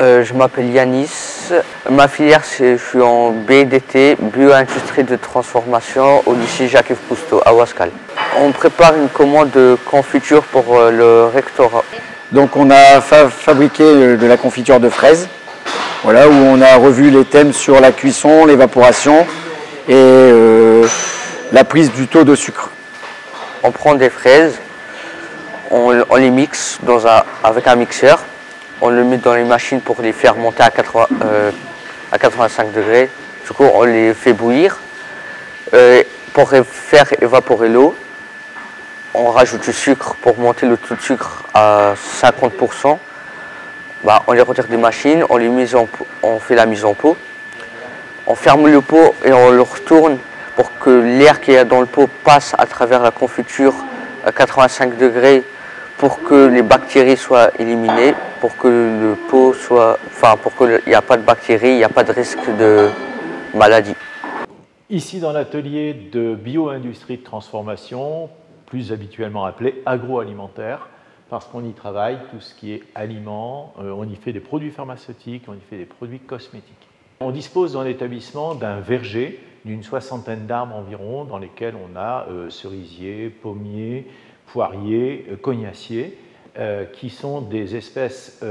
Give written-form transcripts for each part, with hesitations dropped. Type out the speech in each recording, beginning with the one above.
Je m'appelle Yanis. Ma filière, je suis en BDT, Bio-Industrie de Transformation, au lycée Jacques-Yves Cousteau, à Ouascal. On prépare une commande de confiture pour le rectorat. Donc on a fabriqué de la confiture de fraises, voilà, où on a revu les thèmes sur la cuisson, l'évaporation et la prise du taux de sucre. On prend des fraises, on les mixe avec un mixeur. On le met dans les machines pour les faire monter à 85 degrés. Du coup, on les fait bouillir. Pour faire évaporer l'eau, on rajoute du sucre pour monter le taux de sucre à 50%. On les retire des machines, on fait la mise en pot. On ferme le pot et on le retourne pour que l'air qu'il y a dans le pot passe à travers la confiture à 85 degrés pour que les bactéries soient éliminées, pour que le pot pour qu'il n'y a pas de bactéries, il n'y a pas de risque de maladie. Ici dans l'atelier de bio-industrie de transformation, plus habituellement appelé agroalimentaire, parce qu'on y travaille tout ce qui est aliments, on y fait des produits pharmaceutiques, on y fait des produits cosmétiques. On dispose dans l'établissement d'un verger d'une 60aine d'arbres environ, dans lesquels on a cerisiers, pommiers, poiriers, cognaciers, qui sont des espèces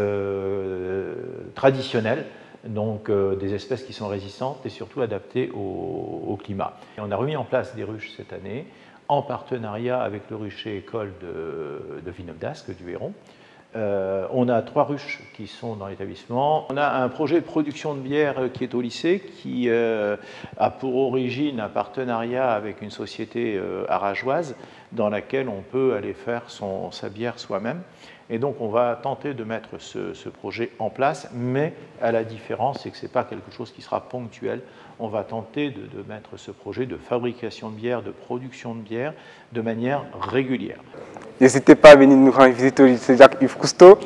traditionnelles, donc des espèces qui sont résistantes et surtout adaptées au climat. Et on a remis en place des ruches cette année, en partenariat avec le rucher école de Villeneuve-d'Ascq du Héron. On a 3 ruches qui sont dans l'établissement. On a un projet de production de bière qui est au lycée, qui a pour origine un partenariat avec une société arageoise dans laquelle on peut aller faire sa bière soi-même. Et donc on va tenter de mettre ce projet en place, mais à la différence, c'est que ce n'est pas quelque chose qui sera ponctuel. On va tenter de mettre ce projet de fabrication de bière, de production de bière, de manière régulière. N'hésitez pas à venir nous rendre visite au lycée Jacques-Yves Cousteau.